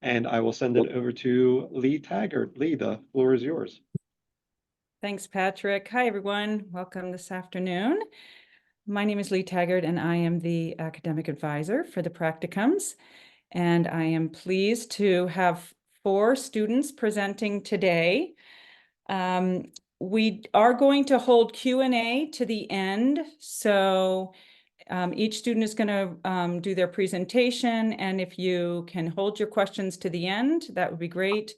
and I will send it over to Lee Taggart. Lee, the floor is yours. Thanks, Patrick. Hi, everyone. Welcome this afternoon. My name is Lee Taggart, and I am the academic advisor for the practicums. And I am pleased to have 4 students presenting today. We are going to hold Q&A to the end. So each student is going to do their presentation. And if you can hold your questions to the end, that would be great.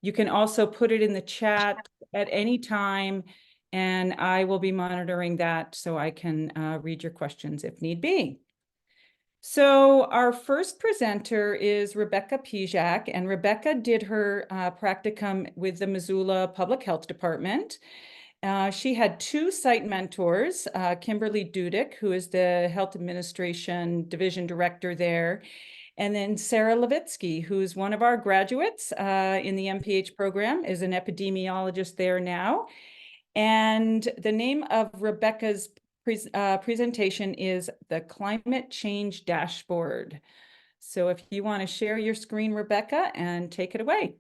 You can also put it in the chat at any time, and I will be monitoring that so I can read your questions if need be. So our first presenter is Rebecca Pejak, and Rebecca did her practicum with the Missoula Public Health Department. She had 2 site mentors, Kimberly Dudick, who is the Health Administration Division Director there, and then Sarah Levitsky, who's one of our graduates in the MPH program, is an epidemiologist there now. And the name of Rebecca's presentation is the Climate Change Dashboard. So if you want to share your screen, Rebecca, and take it away.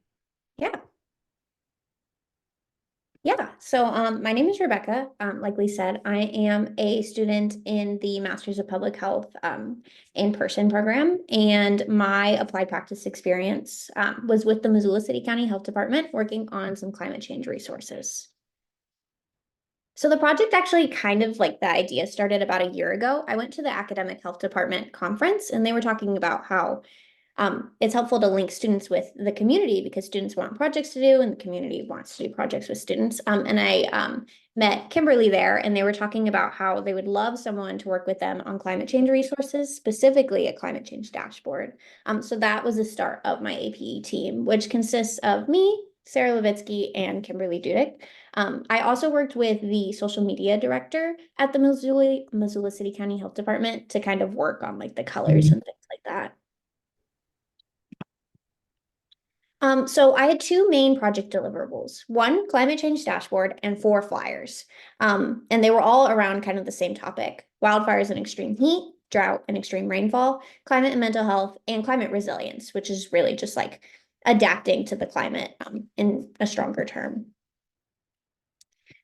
So my name is Rebecca. Like Lee said, I am a student in the Masters of Public Health in-person program, and my applied practice experience was with the Missoula City County Health Department working on some climate change resources. So the project actually kind of like the idea started about a year ago. I went to the academic health department conference, and they were talking about how it's helpful to link students with the community because students want projects to do and the community wants to do projects with students. And I met Kimberly there, and they were talking about how they would love someone to work with them on climate change resources, specifically a climate change dashboard. So that was the start of my APE team, which consists of me, Sarah Levitsky, and Kimberly Dudick. I also worked with the social media director at the Missoula City County Health Department to kind of work on like the colors and things like that. So I had 2 main project deliverables, 1 climate change dashboard and 4 flyers. And they were all around kind of the same topic: wildfires and extreme heat, drought and extreme rainfall, climate and mental health, and climate resilience, which is really just like adapting to the climate in a stronger term.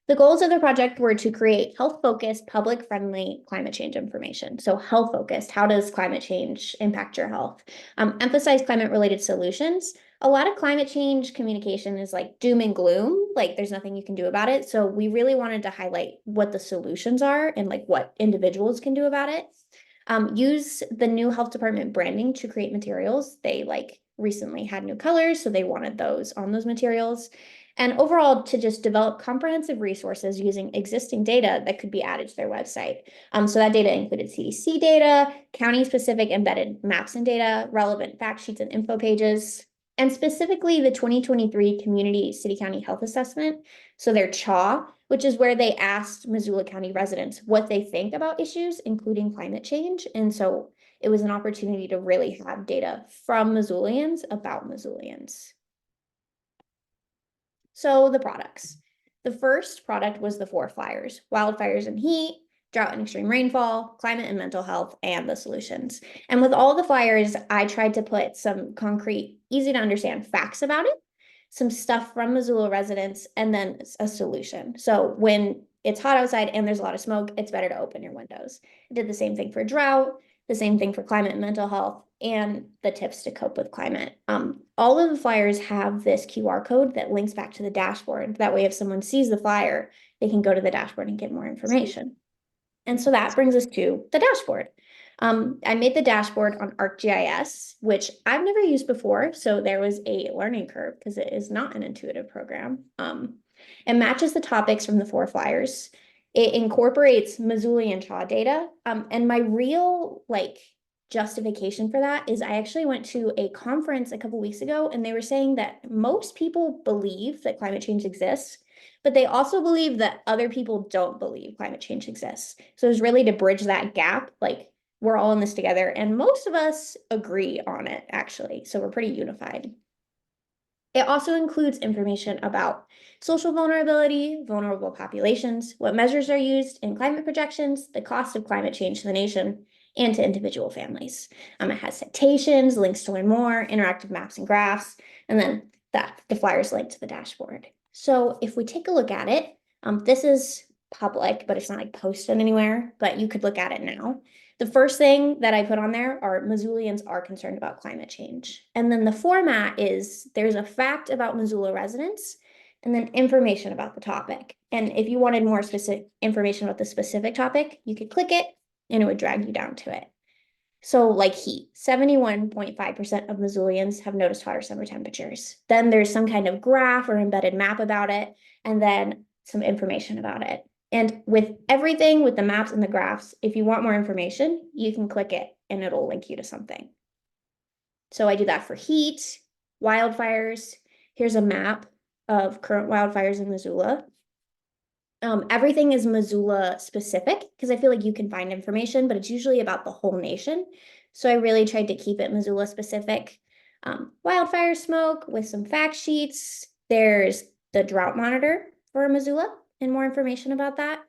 The goals of the project were to create health-focused, public-friendly climate change information. So health-focused, how does climate change impact your health? Emphasize climate-related solutions. A lot of climate change communication is like doom and gloom, like there's nothing you can do about it. So we really wanted to highlight what the solutions are and like what individuals can do about it. Use the new health department branding to create materials. They like recently had new colors, so they wanted those on those materials. And overall, to just develop comprehensive resources using existing data that could be added to their website. So that data included CDC data, county-specific embedded maps and data, relevant fact sheets and info pages, and specifically the 2023 Community City County Health Assessment, so their CHA, which is where they asked Missoula County residents what they think about issues, including climate change. And so it was an opportunity to really have data from Missoulians about Missoulians. So the products. The first product was the 4 flyers: wildfires and heat, drought and extreme rainfall, climate and mental health, and the solutions. And with all the flyers, I tried to put some concrete, easy to understand facts about it, some stuff from Missoula residents, and then a solution. So when it's hot outside and there's a lot of smoke, it's better to open your windows. I did the same thing for drought, the same thing for climate and mental health, and the tips to cope with climate. All of the flyers have this QR code that links back to the dashboard. That way, if someone sees the flyer, they can go to the dashboard and get more information. And so that brings us to the dashboard. I made the dashboard on ArcGIS, which I've never used before. So there was a learning curve because it is not an intuitive program. It matches the topics from the 4 flyers. It incorporates Missoulian CHA data. And my real justification for that is I actually went to a conference a couple weeks ago, and they were saying that most people believe that climate change exists, but they also believe that other people don't believe climate change exists. So it's really to bridge that gap, like we're all in this together, and most of us agree on it, actually. So we're pretty unified. It also includes information about social vulnerability, vulnerable populations, what measures are used in climate projections, the cost of climate change to the nation, and to individual families. It has citations, links to learn more, interactive maps and graphs, and then the flyers link to the dashboard. So if we take a look at it, this is public, but it's not like posted anywhere, but you could look at it now. The first thing that I put on there are Missoulians are concerned about climate change. And then the format is there's a fact about Missoula residents and then information about the topic. And if you wanted more specific information about the specific topic, you could click it and it would drag you down to it. So like heat, 71.5% of Missoulians have noticed hotter summer temperatures. Then there's some kind of graph or embedded map about it, and then some information about it. And with everything, with the maps and the graphs, if you want more information, you can click it and it'll link you to something. So I do that for heat, wildfires. Here's a map of current wildfires in Missoula. Everything is Missoula specific because I feel like you can find information, but it's usually about the whole nation. So I really tried to keep it Missoula specific. Wildfire smoke with some fact sheets. There's the drought monitor for Missoula and more information about that.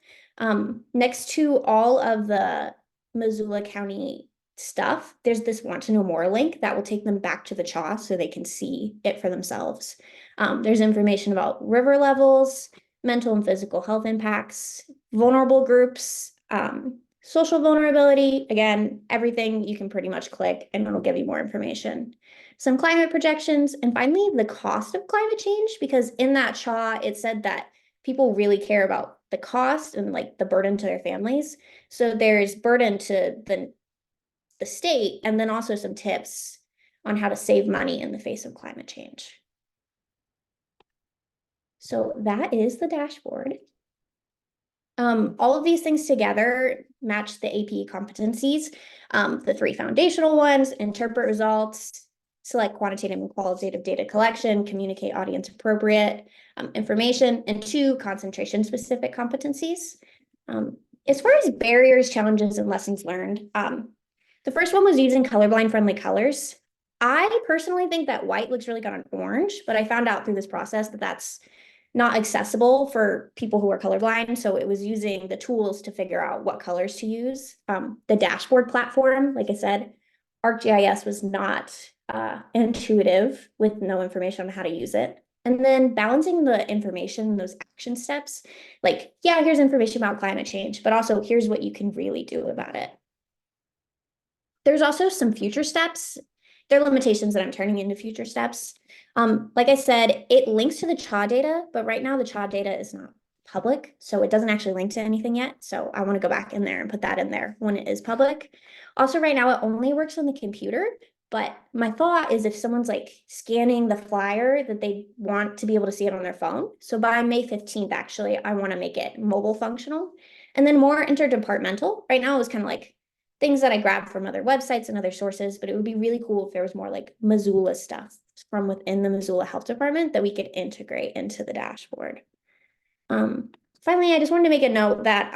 Next to all of the Missoula County stuff, there's this want to know more link that will take them back to the CHA so they can see it for themselves. There's information about river levels, mental and physical health impacts, vulnerable groups, social vulnerability. Again, everything you can pretty much click and it'll give you more information. Some climate projections, and finally the cost of climate change, because in that CHA, it said that people really care about the cost and like the burden to their families. So there's burden to the state, and then also some tips on how to save money in the face of climate change. So that is the dashboard. All of these things together match the AP competencies. The 3 foundational ones: interpret results, select quantitative and qualitative data collection, communicate audience appropriate information, and 2 concentration specific competencies. As far as barriers, challenges, and lessons learned, the first one was using colorblind friendly colors. I personally think that white looks really good on orange, but I found out through this process that that's not accessible for people who are colorblind. So it was using the tools to figure out what colors to use. The dashboard platform, like I said, ArcGIS was not intuitive with no information on how to use it. And then balancing the information, those action steps, like, yeah, here's information about climate change, but also here's what you can really do about it. There's also some future steps. There are limitations that I'm turning into future steps. Like I said, it links to the CHA data, but right now the CHA data is not public, so it doesn't actually link to anything yet. So I want to go back in there and put that in there when it is public. Also, right now it only works on the computer, but my thought is if someone's like scanning the flyer, that they want to be able to see it on their phone. So by May 15th, actually, I want to make it mobile functional. And then more interdepartmental. Right now it was kind of like things that I grabbed from other websites and other sources, but it would be really cool if there was more like Missoula stuff from within the Missoula Health Department that we could integrate into the dashboard. Finally, I just wanted to make a note that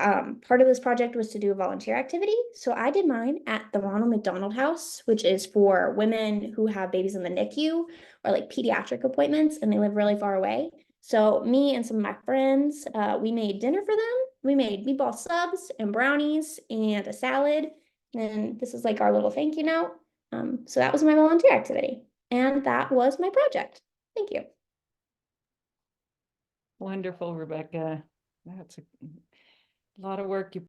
part of this project was to do a volunteer activity. So I did mine at the Ronald McDonald House, which is for women who have babies in the NICU or like pediatric appointments and they live really far away. So me and some of my friends, we made dinner for them. We made meatball subs and brownies and a salad. And this is like our little thank you note. So that was my volunteer activity. And that was my project. Thank you. Wonderful, Rebecca. That's a lot of work you